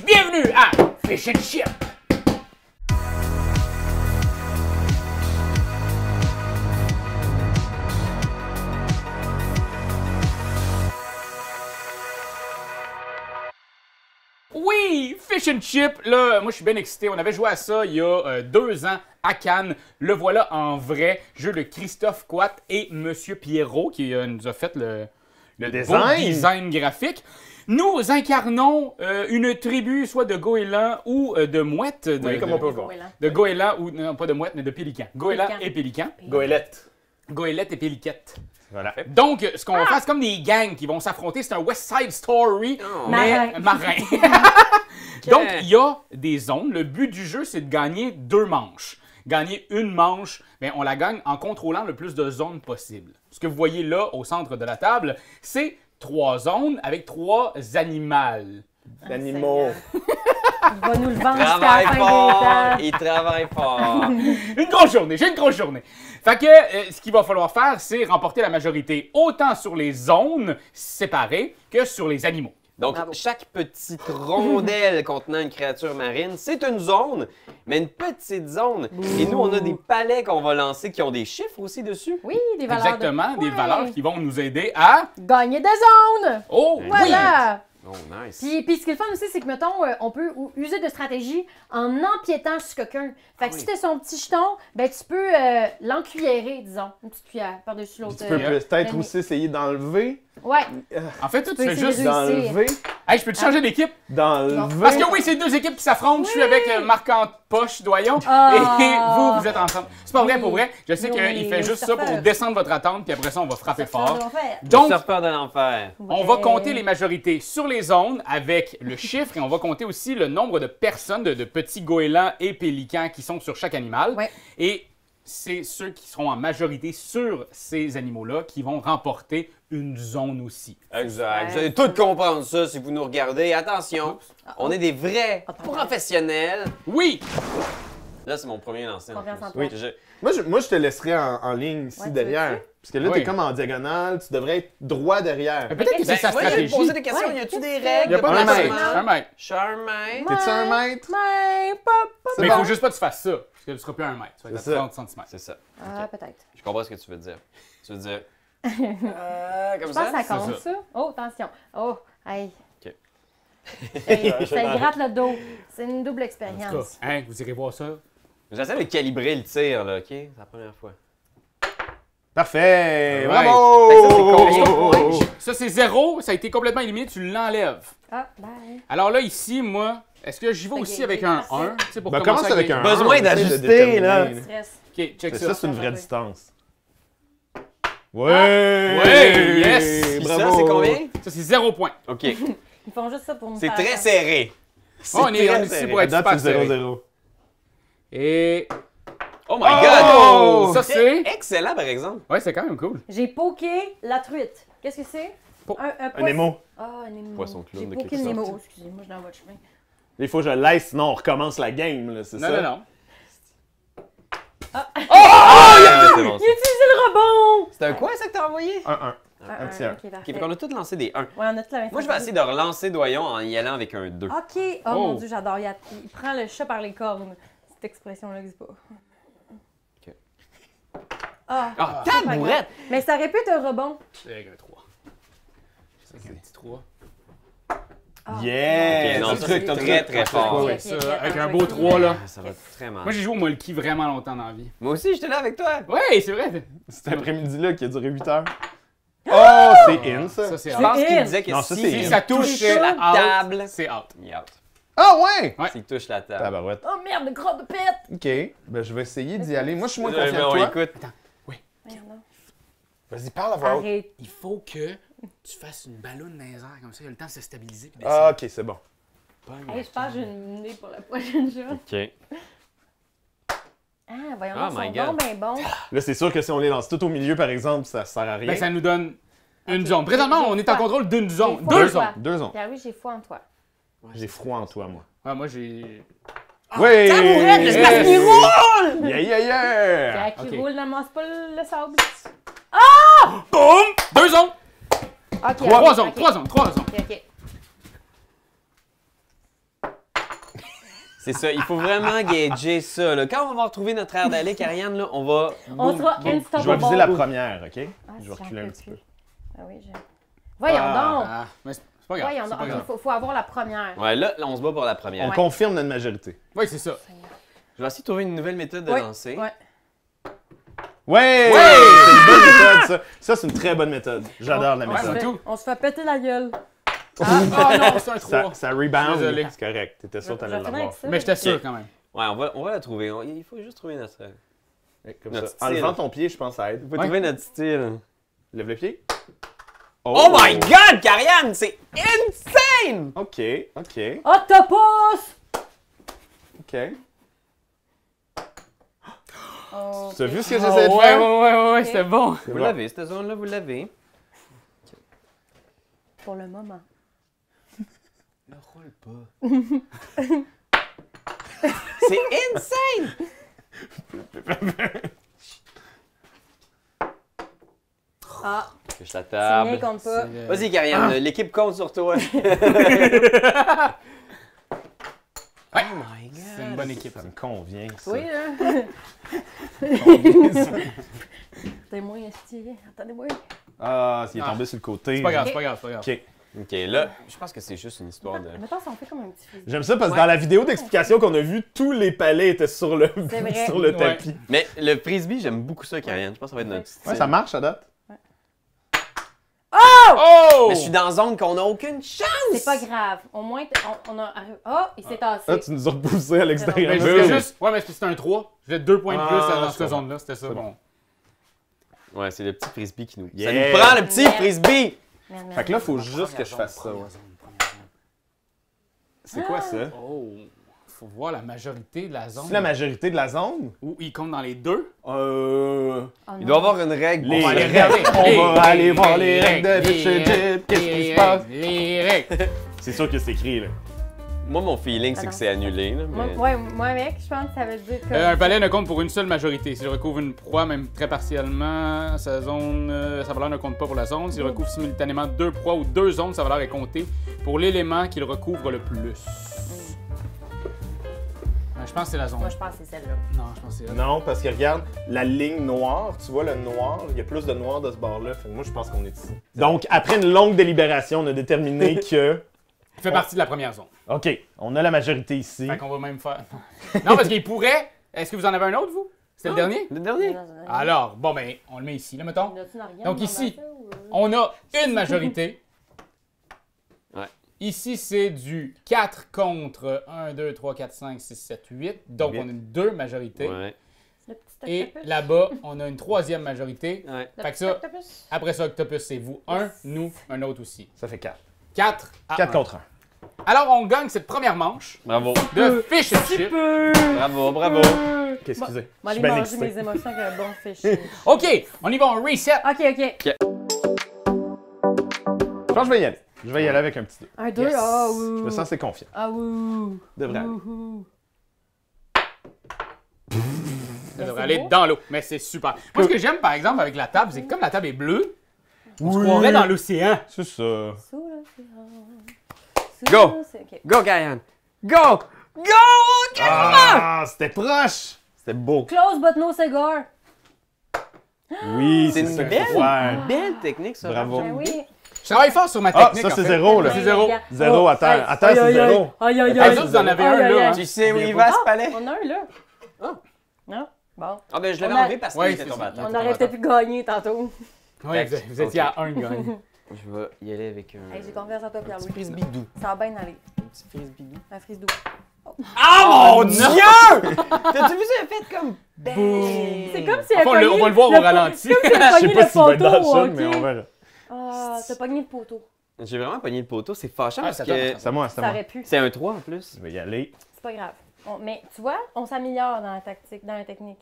Bienvenue à Fish and Chip. Oui, Fish and Chip, là, moi je suis bien excité. On avait joué à ça il y a 2 ans à Cannes. Le voilà en vrai. Jeu de Christophe Quat et Monsieur Pierrot qui nous a fait le beau design graphique. Nous incarnons une tribu soit de goélands ou de mouettes. Comme on peut le voir. De goélands ou, non pas de mouettes, mais de pélicans. Goélands et pélicans. Goélette. Goélette et péliquette. Voilà. Donc, ce qu'on va faire, c'est comme des gangs qui vont s'affronter. C'est un West Side Story, mais marin. Donc, il y a des zones. Le but du jeu, c'est de gagner 2 manches. Gagner une manche, bien, on la gagne en contrôlant le plus de zones possible. Ce que vous voyez là, au centre de la table, c'est 3 zones avec 3 animaux. Animaux. Il va nous le vendre Il jusqu'à la travaille fin fort, des temps. il travaille fort. Une grosse journée, j'ai une grosse journée. Fait que ce qu'il va falloir faire, c'est remporter la majorité autant sur les zones séparées que sur les animaux. Donc, chaque petite rondelle contenant une créature marine, c'est une zone, mais une petite zone. Et nous, on a des palets qu'on va lancer qui ont des chiffres aussi dessus. Oui, des valeurs. Exactement, des valeurs qui vont nous aider à... Gagner des zones! Oh, Voilà! Oh, nice. Puis ce qui est le fun aussi, c'est que, mettons, on peut user de stratégie en empiétant sur quelqu'un. Fait que si t'as son petit jeton, ben tu peux l'encuillérer, disons. Une petite cuillère par-dessus l'autre. Tu peux peut-être aussi essayer d'enlever. Ouais. En fait, tu peux fais essayer juste... de réussir. D'enlever. Hey, je peux te changer d'équipe? D'enlever. Parce que oui, c'est 2 équipes qui s'affrontent. Je suis avec Marc-Antoche Doyon Ah. et vous êtes ensemble. C'est pas vrai, Oui. pour vrai. Je sais Nous, qu'il fait les juste ça pour surfeurs. descendre votre attente, puis après ça, on va frapper fort. Le Donc, surfeur de l'enfer. on va compter les majorités sur les zones avec le chiffre et on va compter aussi le nombre de personnes, de petits goélands et pélicans qui sont sur chaque animal. Ouais. Et c'est ceux qui seront en majorité sur ces animaux-là qui vont remporter une zone aussi. Exact. Vous allez tout comprendre ça si vous nous regardez. Attention, on est des vrais professionnels. Oui! Là, c'est mon premier lancer. en Confiance plus. en toi. Je- Moi, je te laisserais en ligne ici Ouais, tu derrière. veux-tu? Parce que là, Oui. t'es comme en diagonale, tu devrais être droit derrière. Peut-être que c'est Ben, sa moi, j'ai stratégie. posé des questions. Ouais. Y a-tu des Y règles a pas de placement? mètre. Un mètre. Charmaine. T'es-tu un mètre? Mais pas. Mais il bon. faut juste pas que tu fasses ça, parce que tu seras plus à 1 mètre. Tu vas être C'est ça. à 30 cm. C'est ça. Ah, peut-être. Je comprends ce que tu veux dire. Tu veux dire. Comme Je pense ça? que ça compte, C'est ça. Oh, attention. Oh, hey. OK. Ça gratte le dos. C'est une double En tout cas, expérience. hein, vous irez voir ça. J'essaie de calibrer le tir, là, OK? C'est la première fois. Parfait! Alright. Bravo! Fait que ça, c'est combien? Ça, c'est 0. Ça a été complètement éliminé. Tu l'enlèves. Ah, bye. Alors là, ici, moi, est-ce que j'y vais aussi avec un 1? Tu sais, pour Ben, commencer commence avec la un game? Besoin 1, on essaie de d'ajuster, là. déterminer. Stress. OK, check Ça, ça. c'est une vraie Ouais. distance. Ah. Ouais! Ouais, yes! Puis Bravo! ça, c'est combien? Ça, c'est 0 point. OK. Ils font juste ça pour me C'est faire très attendre. serré. C'est On est très ici serré. pour À être date, super c'est serré. 0-0. Et... Oh my God! Oh! Ça, c'est... Excellent, par exemple. Ouais, c'est quand même cool. J'ai poké la truite. Qu'est-ce que c'est? Po- Un Un émo. Ah, un émo. Poisson clown J'ai de poké quelque le sorte. Nemo. Excusez-moi, je suis dans votre chemin. Il faut que je le laisse, sinon on recommence la game, là, c'est Non, ça? non, non. Ah, c'est bon, ça. J'ai utilisé le rebond! C'est un quoi, ça, que t'as envoyé? 1-1. Un petit 1. Ok, OK, parfait. fait qu'on a tous lancé des 1. Ouais, on a tout la même Moi, je vais essayer de relancer Doyon en y allant avec un 2. OK. Oh, Oh. mon Dieu, j'adore. Il prend le chat par les cornes. Cette expression-là n'existe pas. OK. Ah, Ah, c'est pas grave. tabourette! Mais ça aurait pu être un rebond. C'est avec un 3. C'est avec un petit 3. Ah. Yeah! Ok, non, C'est ça, le c'est truc, très, très fort. Ouais, Ok, Ça, ok, avec attends, un ouais. beau 3, là. Ça va très mal. Moi, j'ai joué au Molki vraiment longtemps dans la vie. Moi aussi, j'étais là avec toi. Ouais, c'est vrai. Cet après-midi-là qui a duré 8 heures. Oh, c'est in, ça! Ça, c'est Je out. pense qu'il in. disait que Non, ça, si c'est Si in. ça touche C'est la la table, c'est out. il est out. Ah ouais! Ouais. S'il touche la table. Tabarouette. Oh merde, grotte de pète! OK. Ben, je vais essayer d'y aller. Moi, je suis moins Mais confiant on que toi. écoute. Merde, non. Vas-y, parle à voix haute. Arrête. Il faut que tu fasses une ballonne dans les airs, comme ça, il y a le temps de se stabiliser. Puis Ah, OK, c'est bon. Hey, je pense que j'ai une idée pour la prochaine journée. OK. Ah, voyons, Oh ils my sont God. donc ben bons. Là, c'est sûr que si on les lance tout au milieu, par exemple, ça sert à rien. Ben, ça nous donne une Ok. zone. Présentement, J'ai on est en foi. contrôle d'une zone. J'ai foi. Deux J'ai foi. zones. 2 ans. Pierre, oui, j'ai foi en toi. J'ai froid en toi, moi. Ouais, moi, j'ai... Oui! Tabourette, le Yes! space qui roule! Yeah, yeah, yeah! Pierre qui Ok. roule n'amasse pas le sable. Boum! 2 zones! Ok, Trois ok, zones, ok. 3 zones, 3 zones. Ok, ok. C'est ça, il faut vraiment gager ça. Là. Quand on va retrouver notre aire d'aller, Ariane, là, on va... On sera Je vais unstoppable. viser la première, OK? Ah, Je vais si, reculer j'en un peux petit plus. peu. Ah oui, Voyons donc. Ah, mais c'est pas grave. Voyons c'est donc. pas Ok, grave. faut avoir la première. Ouais, là, on se bat pour la première. On Ouais. confirme notre majorité. Oui, c'est ça. Je vais essayer de trouver une nouvelle méthode de Oui, lancer. ouais. Ouais! C'est une bonne méthode, ça. Ça, c'est une très bonne méthode. J'adore la Ouais, méthode. moi tout. On se fait péter la gueule. Ah non, c'est un 3. Ça rebound. Désolé. C'est correct. T'étais sûr que t'allais Je vais finir l'avoir. avec ça. Mais j'étais sûr Ok. quand même. Ouais, on va la trouver. Il faut juste trouver notre... Ouais, comme Notre ça. style. En levant ton pied, je pense que ça aide. Il faut Ouais. trouver notre style. Lève le pied. Oh my God, Karianne, c'est insane! OK, OK, Octopus! OK. Oh, Tu as vu ce que Oh, j'essayais de ouais, faire? ouais, Ok. c'était bon. C'est Vous bon. l'avez, cette zone-là, vous l'avez. pour le moment. Ne roule pas. C'est insane! Ah, Touche la c'est table. bien compte pas. Vas-y, Karianne, l'équipe compte sur toi. Oh my God. C'est une bonne équipe. Ça me convient, ça. Oui, là. Attendez-moi, estiré. Attendez-moi. Ah, il est Ah. tombé sur le côté. C'est pas grave, c'est pas grave, c'est pas grave. OK. Ok, là, je pense que c'est juste une histoire de... Mettons, ça en fait comme un petit frisbee. J'aime ça parce que Ouais. dans la vidéo d'explication qu'on a vue, tous les palais étaient sur le, C'est vrai. sur le Ouais. tapis. Mais le frisbee, j'aime beaucoup ça, Karianne. Je pense que ça va être notre style. Ouais, ça marche à date. Oh! Mais je suis dans une zone qu'on n'a aucune chance! C'est pas grave. Au moins, on a. Oh, il s'est tassé. Ah, tu nous as repoussé à l'extérieur. Mais Non, c'était Oui. juste. Ouais, mais c'était un 3. J'ai 2 points de plus Ah, dans je cette comprends. zone-là. C'était ça, C'est bon. Ouais, c'est le petit frisbee qui nous... Yeah. Ça nous prend, le petit Merde. frisbee! Merde, merde. Fait que là, faut juste que je fasse ça. Première ouais. zone, première zone. C'est quoi ça? Oh! Faut voir la majorité de la zone. C'est la majorité de la zone? Où ils comptent dans les deux. Oh, Il non. doit y avoir une règle. Les On va aller règles. regarder. On va aller voir les règles de les Chez règles, Jeep. Qu'est-ce qui les se passe? règles, Les règles. C'est sûr que c'est écrit, là. Moi, mon feeling, c'est Ah que non. c'est annulé. Là, Moi, mais... ouais, moi, mec, je pense que ça veut dire que. Un palais ne compte pour une seule majorité. S'il recouvre une proie, même très partiellement, sa valeur ne compte pas pour la zone. S'il recouvre simultanément 2 proies ou 2 zones, sa valeur est comptée pour l'élément qu'il recouvre le plus. Je pense que c'est la zone. Moi, je pense que c'est celle-là. Non, je pense que c'est la Non, parce que regarde, la ligne noire, tu vois le noir, il y a plus de noir de ce bord-là. Fait que moi, je pense qu'on est ici. Donc, après une longue délibération, on a déterminé que... Il fait partie de la première zone. OK, on a la majorité ici. Fait qu'on va même faire. Non, parce qu'il pourrait. Est-ce que vous en avez un autre, vous? C'était le dernier? Le dernier? Alors, bon, ben, on le met ici, là, mettons. Donc Donc ici, On a une majorité. Ouais. Ici, c'est du 4 contre 1, 2, 3, 4, 5, 6, 7, 8. Donc, Huit. on a deux majorités. Ouais. Et là-bas, on a une troisième majorité. Ouais. Fait que ça, après ça, Octopus, c'est vous. Un, nous, un autre aussi. Ça fait 4. 4 à 4 1. contre 1. Alors, on gagne cette première manche Bravo. de Fish and Chip. Bravo, bravo. OK, excusez. Moi, Je aller suis bien manger excité. mes émotions avec un bon fichier. OK, on y va, on reset. Ok, ok. Je pense que je vais y aller. Je vais y aller avec un petit 2. Un 2, Yes. ah Je ouh. me sens assez confiant. Ah ouh. Devrait aller. Ouh. Ça devrait c'est aller beau. dans l'eau, mais c'est super. Moi, ce que j'aime, par exemple, avec la table, c'est que comme la table est bleue, on se croirait dans l'océan. C'est ça. Sous l'océan. Go. Ok. Go, Karianne. Go! Go! Ah, c'était proche! C'était beau. Close but no cigar. Oui, C'est c'est une ça qu'il faut faire. belle technique, ça. Bravo. Ben oui. Je travaille fort sur ma Ah, technique. ça, en c'est fait. 0, là. C'est zéro. Zéro à terre. À terre, c'est 0. Aïe, aïe, Les aïe. autres, vous en avez un Aïe, aïe, là. aïe. Tu sais où Oubliez il pas. va, ce palais? On a un là. Ah. Non? Bon. Ah, ben je l'avais On a- enlevé parce Ouais, qu'il était c'est tombé à ça. terre. On aurait peut-être pu gagner tantôt. Oui, vous étiez à 1 de gagne. Je vais y aller avec un... Hey, j'ai confiance en toi, petit Pierre-Louis. frisbee doux. Ça va bien aller. Un petit frisbee doux. Un frise doux. Ah, mon Dieu! T'as-tu vu ça fait comme... C'est comme si Enfin, on va le voir au ralenti. C'est comme si elle Je sais pogné pas le s'il va être dans le poteau, shot, ok? mais on verra. Ah, t'as pogné le poteau. J'ai vraiment pogné le poteau, c'est fâchant Ah, parce ça que... tombe. C'est à moi, c'est à Ça moi. aurait pu. C'est un 3 en plus. Je vais y aller. C'est pas grave. Mais tu vois, on s'améliore dans la tactique, dans la technique.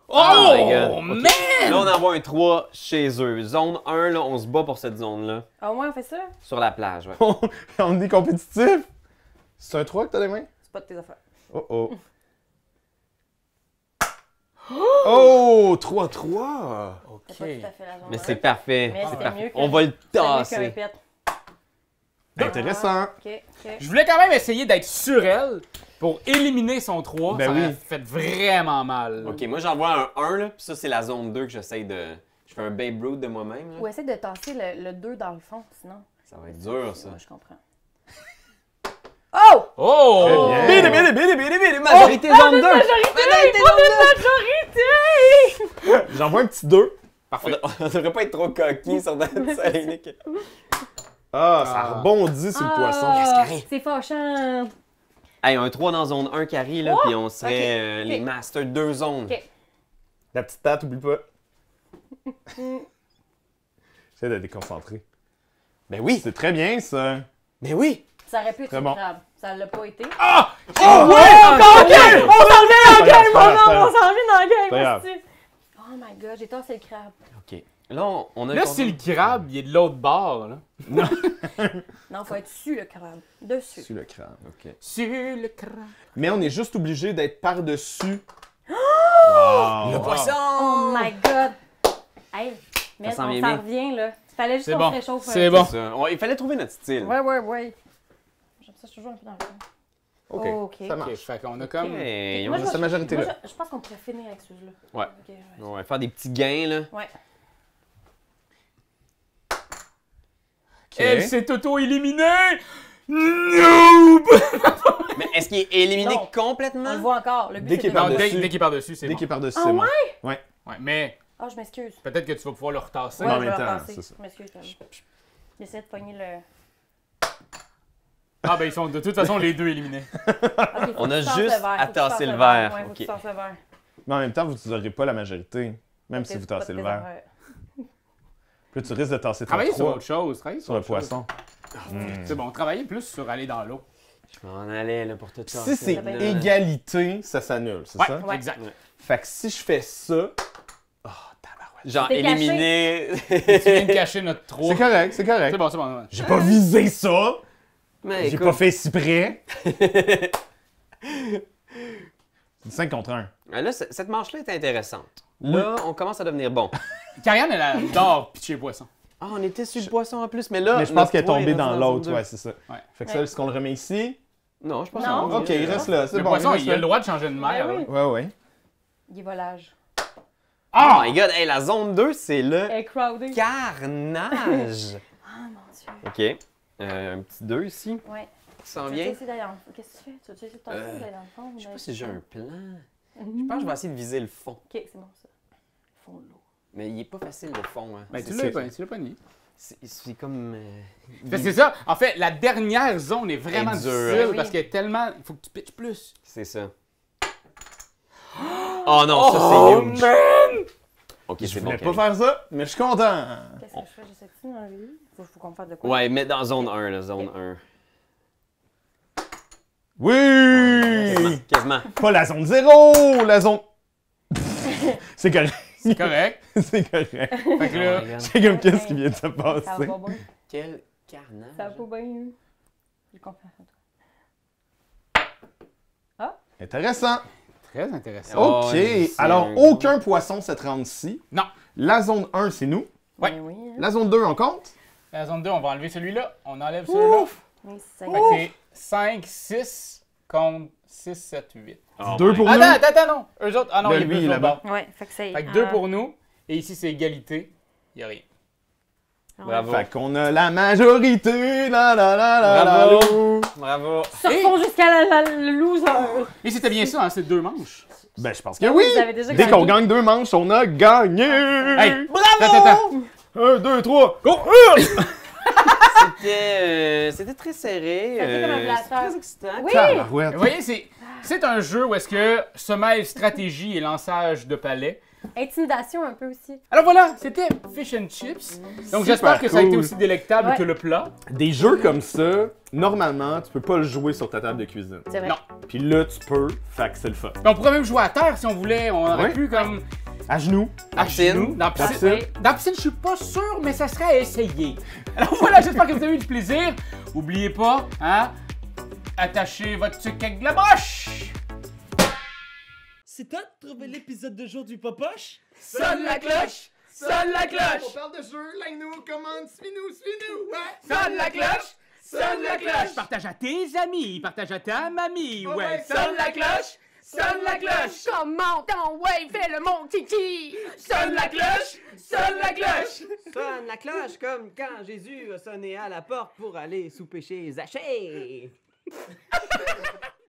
Oh, my God. man! Là, on envoie un 3 chez eux. Zone 1, là, on se bat pour cette zone-là. Ah, au moins, on fait ça? Sur la plage, ouais. On est compétitif. C'est un 3 que t'as les mains? C'est pas de tes affaires. Oh oh. Oh, 3-3. OK. C'est pas tout à fait la zone Mais 1. c'est parfait. Mais C'est c'était parfait. mieux que- On va le C'était mieux qu'un tasser. pet. Intéressant. Ok, ok. Je voulais quand même essayer d'être sur elle pour éliminer son 3. Ben ça oui. a fait vraiment mal. Ok, moi j'envoie un 1, là, puis ça c'est la zone 2 que j'essaye de. Je fais un Babe Ruth de moi-même. là. Ou essaie de tasser le 2 dans le fond, sinon. Ça va être dur ça. Ouais, je comprends. Oh! Oh! Très bien. Majorité zone 2! Majorité! Majorité! J'envoie un petit 2. On devrait pas être trop coquille sur notre scène. Ah, ça rebondit sur le poisson. C'est fâchant. Hey, un 3 dans zone 1 carré, là, puis on serait Ok, les ok. masters 2 zones. Ok. La petite tête, oublie pas. J'essaie de déconcentrer. Ben oui! C'est très bien, ça. Ben oui! Ça aurait pu être Très une bon. crabe. Ça l'a pas été. Ah! Oh, ouais! On s'en vient dans C'est le game! pas grave, Oh non, on s'en vient dans le Pas game! grave. hostie. Oh my god, j'ai tassé le crabe. Ok. Là, on a Là, c'est le crabe, il est de l'autre bord. Là. Non, faut être dessus le crabe. Dessus. Sur le crâne. Ok. Sur le crabe. Mais on est juste obligé d'être par-dessus. Le Wow. poisson! Oh my god! Hey, mais Ça s'en on vient s'en bien. revient là. Fallait juste C'est qu'on bon. se réchauffe. C'est bon. Ça. Il fallait trouver notre style. Ouais, ouais, ouais. J'aime ça toujours un peu dans le fond. OK, Ok. ça OK, marche. fait qu'on a comme... Hey, Moi, on je va sa majorité moi, là. je pense qu'on pourrait finir avec celui-là. Ouais. Ok, ouais. on va faire des petits gains, là. Ouais. Elle s'est auto-éliminée! Noob! Mais est-ce qu'il est éliminé Non. complètement? On le voit encore. Le but, Dès c'est qu'il de est Non, le- par-dessus. dès qu'il est par-dessus, c'est Dès bon. qu'il est par-dessus, Ah c'est bon. ouais? Ouais. Ouais, mais Ah, je m'excuse. peut-être que tu vas pouvoir le retasser. Ouais, en je même vais temps, repasser. c'est ça. Je m'excuse. J'essaie de pogner le. Ah ben ils sont de toute façon les deux éliminés. Ok, faut On que a tu tasses juste le verre, à faut que tu tasser tasses le verre. Ouais, faut que Ok. tu tasses le verre. Mais en même temps, vous n'aurez pas la majorité. Même si vous Peut-être tassez pas le de verre. affaires. Puis là, tu risques de tasser ton Travaillez sur 3 autre chose. Travaillez sur le autre chose. poisson. C'est bon, travaillez plus sur aller dans l'eau. Je m'en allais, là, pour tout ça. Si c'est bien. égalité, ça s'annule, c'est Ouais, ça? Ouais. exact. Fait que si je fais ça... Oh, tabarouette. Genre, T'es caché. éliminé. Tu viens de cacher notre 3. C'est correct, c'est correct. C'est bon, c'est bon. J'ai pas visé ça! Mais J'ai écoute, pas fait si près. C'est 5 contre 1. là, cette manche-là est intéressante. Là, on commence à devenir bon. Karianne, elle adore pitcher poisson. Ah, on était sur le poisson en plus, mais là. Mais je pense notre qu'elle est trois tombée rendu dans zone l'autre, 2. ouais, c'est ça. Ouais. Fait que ça, est-ce qu'on le remet ici? Non, je pense Non. que Ok, il reste là, c'est Le bon. poisson, reste il a là. le droit de changer de mer. Ben oui. Ouais, ouais. Il est volage. Oh Ah! my god, hey, la zone 2, c'est le Elle est crowded. carnage. Ah mon dieu. Ok. Un petit 2 ici. Ouais. Qui s'en Tu veux vient. essayer d'aller dans... Qu'est-ce que tu fais? Tu veux essayer de tasser ou d'aller dans le fond? Je sais pas si j'ai un plan. Je Mhm. pense que je vais essayer de viser le fond. Ok, c'est bon ça. Fond de l'eau. Mais il est pas facile le fond. Hein. Ben, C'est- tu c'est- l'as pas nié. C'est comme. C'est ça. En fait, la dernière zone est vraiment Elle est dure. difficile Oui. parce qu'elle est tellement. Il faut que tu pitches plus. C'est ça. Oh non, ça c'est huge. man! Ok, Je c'est bon. voulais pas Karine. faire ça, mais je suis content. Qu'est-ce que je fais? J'essaie-tu d'enlever? Faut qu'on fasse de quoi? Ouais, mais dans zone 1, là, zone 1. Oui! Quasiment. Pas la zone 0, la zone... C'est correct. C'est correct. C'est correct. Fait que là, Oh my God. C'est comme qu'est-ce qui vient de se Ça va passer. pas bien. Quel carnage. Ça va pas bien. J'ai confiance en toi. Intéressant. très intéressant. Oh, OK. c'est Alors, un- aucun poisson cette ronde-ci. Non. La zone 1, c'est nous. Ouais. Ben oui. Hein? La zone 2, on compte. La zone 2, on va enlever celui-là. On enlève celui-là. Oui, ça Fait que c'est 5, 6 contre 6, 7, 8. Oh 2 my pour God. nous. Attends, non. Eux autres, ah non, Ben, il y a lui, plus là-bas. là-bas. Ouais, fait que c'est. Fait que 2 pour nous. Et ici, c'est égalité. Il n'y a rien. Bravo. Fait qu'on a la majorité. La la la la la. Bravo. Bravo. Sortons jusqu'à le loser. Et c'était bien ça, hein, c'est 2 manches. Ben, je pense que Ben oui. oui, vous avez déjà Dès gagné. qu'on gagne 2 manches, on a gagné. Hey! Bravo! Attends. 1, 2, 3, go! C'était très serré. Ça fait comme un C'était blaster. très excitant. Oui! Tabarouette. Vous voyez, c'est un jeu où est-ce que se mêle stratégie et lançage de palais. Intimidation un peu aussi. Alors voilà, c'était Fish and Chips. Donc j'espère que ça a été cool. aussi délectable Ouais. que le plat. Des jeux comme ça, normalement, tu peux pas le jouer sur ta table de cuisine. C'est vrai. Non. Puis là, tu peux. Fait que c'est le fun. Mais on pourrait même jouer à terre si on voulait. On aurait Ouais. pu comme À genoux. à Piscine. genoux. Dans la piscine. Piscine. Dans la piscine, je suis pas sûr, mais ça serait à essayer. Alors voilà, j'espère que vous avez eu du plaisir. Oubliez pas, hein, attachez votre sucre avec de la broche. c'est toi de trouver l'épisode de jour du Popoche? Sonne la cloche! Sonne la On cloche! parle de jeu, like-nous, commande, suis-nous, ouais! Sonne la cloche! Sonne la cloche! Partage à tes amis, partage à ta mamie, ouais! Sonne la cloche! Sonne la cloche! Comment ton ouais, fais le mon kiki! Sonne la cloche! Sonne la cloche! Sonne la cloche comme quand Jésus a sonné à la porte pour aller souper chez Zachée.